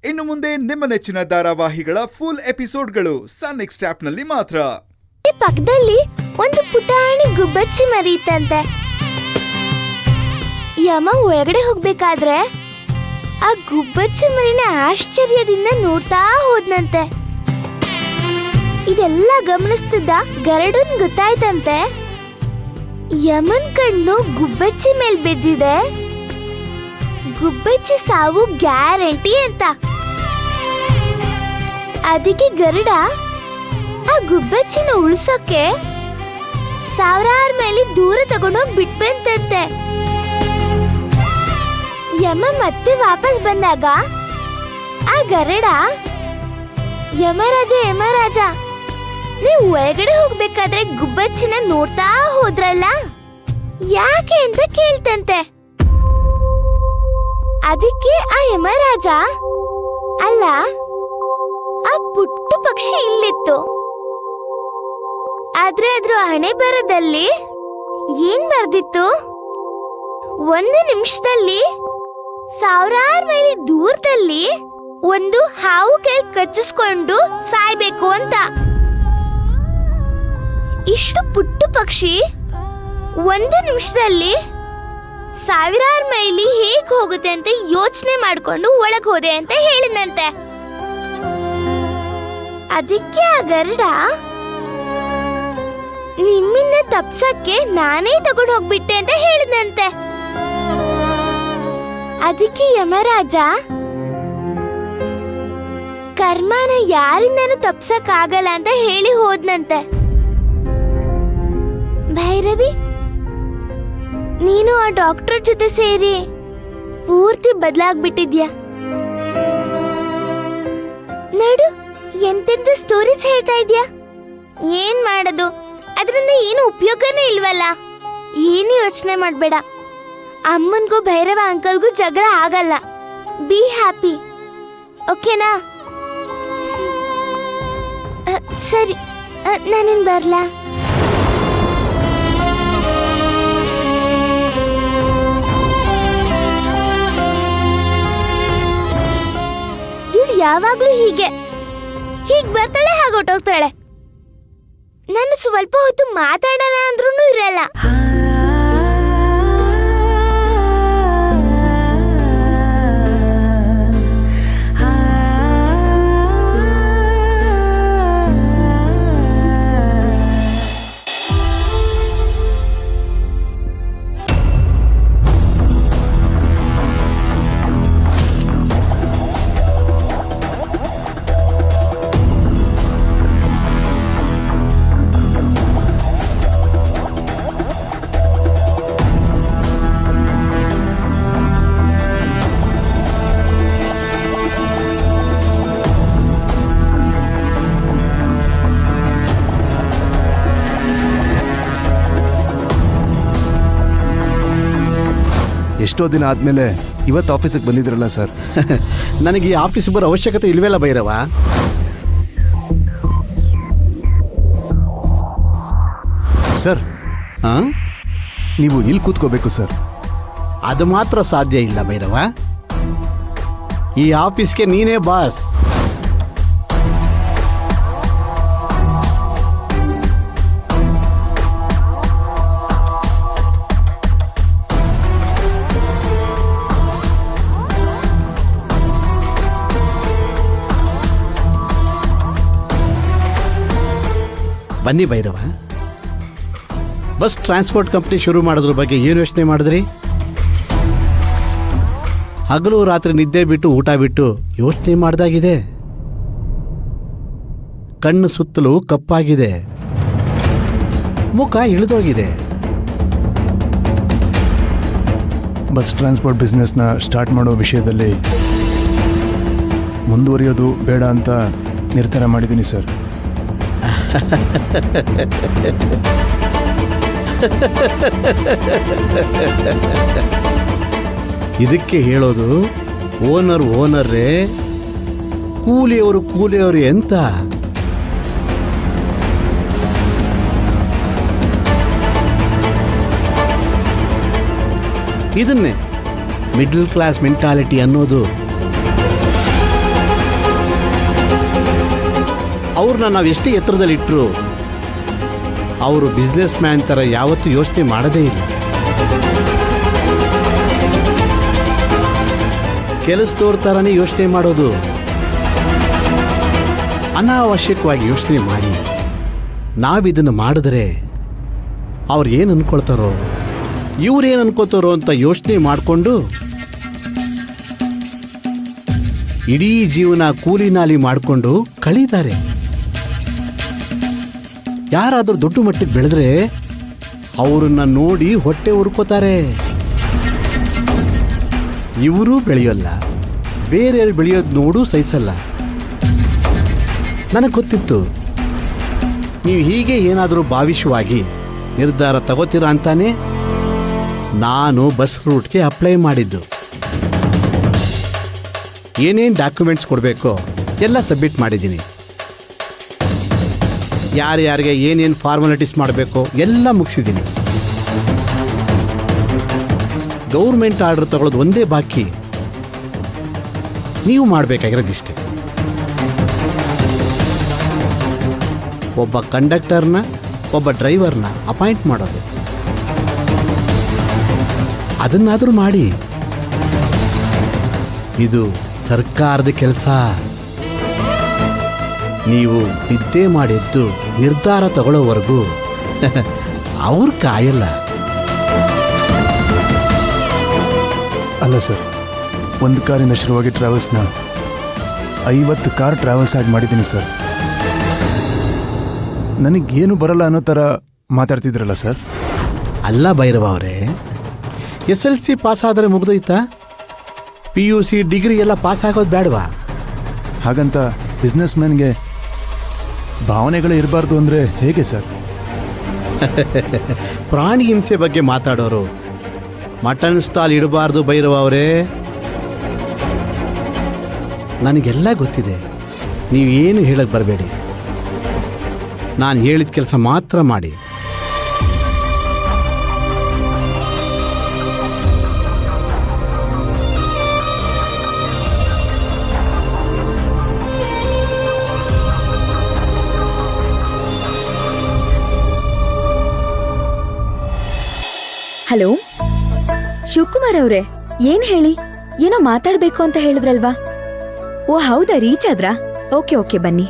ಇನ್ನು ಮುಂದೆ ನಿಮ್ಮ ನೆಚ್ಚಿನ ಧಾರಾವಾಹಿಗಳ ಫುಲ್ ಎಪಿಸೋಡ್ಗಳು ಸನ್ ನೆಕ್ಸ್ಟ್ ಆಪ್ನಲ್ಲಿ ಮಾತ್ರ. ಪಕ್ಕದಲ್ಲಿ ಒಂದು ಪುಟಾಣಿ ಗುಬ್ಬಚ್ಚಿ ಮರಿತಂತೆ. ಯಮ ಒಳಗಡೆ ಹೋಗ್ಬೇಕಾದ್ರೆ ಆ ಗುಬ್ಬಚ್ಚಿ ಮರಿನ ಆಶ್ಚರ್ಯದಿಂದ ನೋಡ್ತಾ ಹೋದ್ನಂತೆ. ಇದೆಲ್ಲ ಗಮನಿಸ್ತಿದ್ದ ಗರುಡನ್ ಗೊತ್ತಾಯ್ತಂತೆ ಯಮನ್ ಕಣ್ಣು ಗುಬ್ಬಚ್ಚಿ ಮೇಲ್ ಬಿದ್ದಿದೆ, ಗುಬ್ಬಚ್ಚಿ ಸಾವು ಗ್ಯಾರಂಟಿ ಅಂತ. ಅದಕ್ಕೆ ಗರುಡ ಆ ಗುಬ್ಬಚ್ಚಿನ ಉಳಿಸೋಕೆ ಸಾವಿರಾರು ಮೈಲಿ ದೂರ ತಗೊಂಡೋಗಿ ಬಿಟ್ಬಂತಂತೆ. ಯಮ ಮತ್ತೆ ವಾಪಸ್ ಬಂದಾಗ ಆ ಗರುಡ, ಯಮರಾಜ ನೀವು ಒಳಗಡೆ ಹೋಗ್ಬೇಕಾದ್ರೆ ಗುಬ್ಬಚ್ಚಿನ ನೋಡ್ತಾ ಹೋದ್ರಲ್ಲ, ಯಾಕೆ ಅಂತ ಕೇಳ್ತಂತೆ. ಅದಕ್ಕೆ ಆ ಯಮರಾಜ, ಅಲ್ಲ ಆ ಪುಟ್ಟ ಪಕ್ಷಿ ಇಲ್ಲಿತ್ತು, ಆದ್ರೆ ಅದ್ರ ಹಣೆ ಬರದಲ್ಲಿ ಏನ್ ಬರ್ದಿತ್ತು, 1 ನಿಮಿಷದಲ್ಲಿ ಸಾವಿರಾರು ಮೈಲಿ ದೂರದಲ್ಲಿ ಒಂದು ಹಾವು ಕೈ ಕಚ್ಚಿಸ್ಕೊಂಡು ಸಾಯ್ಬೇಕು ಅಂತ. ಇಷ್ಟು ಪುಟ್ಟ ಪಕ್ಷಿ 1 ನಿಮಿಷದಲ್ಲಿ ಸಾವಿರಾರು ಮೈಲಿ ಹೇಗ್ ಹೋಗುತ್ತೆ ಅಂತ ಯೋಚನೆ ಮಾಡ್ಕೊಂಡು ಒಳಗ್ ಹೋದೆ ಅಂತ ಹೇಳಿದಂತೆ. ಅದಕ್ಕೆ ಆ ಗರುಡ, ನಿಮ್ಮಿಂದ ತಪ್ಸಕ್ಕೆ ನಾನೇ ತಗೊಂಡು ಹೋಗ್ಬಿಟ್ಟೆ ಅಂತ ಹೇಳಿದಂತೆ. ಅದಕ್ಕೆ ಯಮರಾಜ, ಕರ್ಮನ ಯಾರಿಂದನೂ ತಪ್ಸಕ್ ಆಗಲ್ಲ ಅಂತ ಹೇಳಿ ಹೋದ್ನಂತೆ. ಭೈರವಿ, ನೀನು ಆ ಡಾಕ್ಟರ್ ಜೊತೆ ಸೇರಿ ಪೂರ್ತಿ ಬದಲಾಗ್ಬಿಟ್ಟಿದ್ಯಾ. ನೋಡು, ಎಂತೆಂತ ಸ್ಟೋರೀಸ್ ಹೇಳ್ತಾ ಇದ್ಯಾ. ಏನ್ ಮಾಡೋದು, ಅದರಿಂದ ಏನು ಉಪಯೋಗನೇ ಇಲ್ವಲ್ಲ. ಏನು ಯೋಚನೆ ಮಾಡ್ಬೇಡ, ಅಮ್ಮನ್ಗೂ ಭೈರವ ಅಂಕಲ್ಗೂ ಜಗಳ ಆಗಲ್ಲ. ಬಿ ಹ್ಯಾಪಿ, ಓಕೆನಾ? ಸರಿ, ನಾನೇನ್ ಬರ್ಲಾ? ಇವಳು ಯಾವಾಗ್ಲೂ ಹೀಗೆ ಬರ್ತಾಳೆ, ಹಾಗೊಟ್ಟೋಗ್ತಾಳೆ. ನಾನು ಸ್ವಲ್ಪ ಹೊತ್ತು ಮಾತಾಡೋಣ ಅಂದ್ರೂ ಇರಲ್ಲ. ಎಷ್ಟೋ ದಿನ ಆದಮೇಲೆ ಇವತ್ತು ಆಫೀಸಿಗೆ ಬಂದಿದ್ರಲ್ಲ ಸರ್. ನನಗೆ ಈ ಆಫೀಸಿಗೆ ಬರೋ ಅವಶ್ಯಕತೆ ಇಲ್ವಲ್ಲ ಭೈರವ. ಸರ್, ನೀವು ಇಲ್ಲಿ ಕೂತ್ಕೋಬೇಕು ಸರ್. ಅದು ಮಾತ್ರ ಸಾಧ್ಯ ಇಲ್ಲ ಭೈರವ. ಈ ಆಫೀಸ್ಗೆ ನೀನೇ ಬಾಸ್. ಬನ್ನಿ ಭೈರವ. ಬಸ್ ಟ್ರಾನ್ಸ್ಪೋರ್ಟ್ ಕಂಪ್ನಿ ಶುರು ಮಾಡೋದ್ರ ಬಗ್ಗೆ ಏನು ಯೋಚನೆ ಮಾಡಿದ್ರಿ? ಹಗಲು ರಾತ್ರಿ ನಿದ್ದೆ ಬಿಟ್ಟು ಊಟ ಬಿಟ್ಟು ಯೋಚನೆ ಮಾಡ್ದಾಗಿದೆ. ಕಣ್ಣು ಸುತ್ತಲೂ ಕಪ್ಪಾಗಿದೆ, ಮುಖ ಇಳಿದೋಗಿದೆ. ಬಸ್ ಟ್ರಾನ್ಸ್ಪೋರ್ಟ್ ಬಿಸ್ನೆಸ್ನ ಸ್ಟಾರ್ಟ್ ಮಾಡೋ ವಿಷಯದಲ್ಲಿ ಮುಂದುವರಿಯೋದು ಬೇಡ ಅಂತ ನಿರ್ಧಾರ ಮಾಡಿದ್ದೀನಿ ಸರ್. ಇದಕ್ಕೆ ಹೇಳೋದು ಓನರ್ರೇ, ಕೂಲಿಯವರು ಎಂತ. ಇದನ್ನೇ ಮಿಡ್ಲ್ ಕ್ಲಾಸ್ ಮೆಂಟಾಲಿಟಿ ಅನ್ನೋದು. ಅವ್ರನ್ನ ನಾವು ಎಷ್ಟೇ ಎತ್ತರದಲ್ಲಿಟ್ಟರು ಅವರು ಬಿಸ್ನೆಸ್ ಮ್ಯಾನ್ ಥರ ಯಾವತ್ತೂ ಯೋಚನೆ ಮಾಡೋದೇ ಇಲ್ಲ. ಕೆಲಸದವ್ರ ಥರನೇ ಯೋಚನೆ ಮಾಡೋದು. ಅನಾವಶ್ಯಕವಾಗಿ ಯೋಚನೆ ಮಾಡಿ ನಾವಿದನ್ನು ಮಾಡಿದ್ರೆ ಅವ್ರು ಏನು ಅನ್ಕೊಳ್ತಾರೋ ಇವ್ರೇನು ಅನ್ಕೋತಾರೋ ಅಂತ ಯೋಚನೆ ಮಾಡಿಕೊಂಡು ಇಡೀ ಜೀವನ ಕೂಲಿ ನಾಲಿ ಮಾಡಿಕೊಂಡು ಕಳೀತಾರೆ. ಯಾರಾದರೂ ದೊಡ್ಡ ಮಟ್ಟಿಗೆ ಬೆಳೆದ್ರೆ ಅವರನ್ನ ನೋಡಿ ಹೊಟ್ಟೆ ಉರ್ಕೋತಾರೆ. ಇವರೂ ಬೆಳೆಯೋಲ್ಲ, ಬೇರೆಯವ್ರು ಬೆಳೆಯೋದು ನೋಡೂ ಸಹಿಸಲ್ಲ. ನನಗೆ ಗೊತ್ತಿತ್ತು ನೀವು ಹೀಗೆ ಏನಾದರೂ ಭಾವಿಷವಾಗಿ ನಿರ್ಧಾರ ತಗೋತೀರ ಅಂತಾನೆ ನಾನು ಬಸ್ ರೂಟ್ಗೆ ಅಪ್ಲೈ ಮಾಡಿದ್ದು. ಏನೇನು ಡಾಕ್ಯುಮೆಂಟ್ಸ್ ಕೊಡಬೇಕೋ ಎಲ್ಲ ಸಬ್ಮಿಟ್ ಮಾಡಿದ್ದೀನಿ. ಯಾರ್ಯಾರಿಗೆ ಏನೇನು ಫಾರ್ಮಾಲಿಟೀಸ್ ಮಾಡಬೇಕೋ ಎಲ್ಲ ಮುಗಿಸಿದ್ದೀನಿ. ಗೌರ್ಮೆಂಟ್ ಆರ್ಡರ್ ತಗೊಳ್ಳೋದು ಒಂದೇ ಬಾಕಿ. ನೀವು ಮಾಡಬೇಕಾಗಿರೋದಿಷ್ಟೇ. ಒಬ್ಬ ಕಂಡಕ್ಟರ್ನ ಒಬ್ಬ ಡ್ರೈವರ್ನ ಅಪಾಯಿಂಟ್ ಮಾಡೋದು. ಅದನ್ನಾದರೂ ಮಾಡಿ. ಇದು ಸರ್ಕಾರದ ಕೆಲಸ. ನೀವು ನಿದ್ದೆ ಮಾಡಿದ್ದು ನಿರ್ಧಾರ ತಗೊಳ್ಳೋವರೆಗೂ ಅವ್ರು ಕಾಯಲ್ಲ. ಅಲ್ಲ ಸರ್, ಒಂದು ಕಾರಿಂದ ಶುರುವಾಗಿ ಟ್ರಾವೆಲ್ಸ್ನ 50 ಕಾರ್ ಟ್ರಾವೆಲ್ಸ್ ಆಗಿ ಮಾಡಿದ್ದೀನಿ ಸರ್. ನನಗೇನು ಬರಲ್ಲ ಅನ್ನೋ ಥರ ಮಾತಾಡ್ತಿದ್ರಲ್ಲ ಸರ್. ಅಲ್ಲ ಭೈರವ ಅವರೇ, SLC ಪಾಸ್ ಆದರೆ ಮುಗ್ದೋಯ್ತಾ? PUC ಡಿಗ್ರಿ ಎಲ್ಲ ಪಾಸ್ ಆಗೋದು ಬೇಡವಾ? ಹಾಗಂತ ಬಿಸ್ನೆಸ್ ಮ್ಯಾನ್ಗೆ ಭಾವನೆಗಳು ಇರಬಾರ್ದು ಅಂದರೆ ಹೇಗೆ ಸರ್? ಪ್ರಾಣಿ ಹಿಂಸೆ ಬಗ್ಗೆ ಮಾತಾಡೋರು ಮಟನ್ ಸ್ಟಾಲ್ ಇಡಬಾರ್ದು ಭೈರವ ಅವರೇ. ನನಗೆಲ್ಲ ಗೊತ್ತಿದೆ. ನೀವೇನು ಹೇಳಕ್ಕೆ ಬರಬೇಡಿ. ನಾನು ಹೇಳಿದ ಕೆಲಸ ಮಾತ್ರ ಮಾಡಿ. ಹಲೋ ಶಿವಕುಮಾರ್ ಅವ್ರೆ, ಏನ್ ಹೇಳಿ? ಏನೋ ಮಾತಾಡ್ಬೇಕು ಅಂತ ಹೇಳಿದ್ರಲ್ವಾ? ಓ ಹೌದಾ, ರೀಚ್ ಆದ್ರಾ? ಓಕೆ ಓಕೆ ಬನ್ನಿ.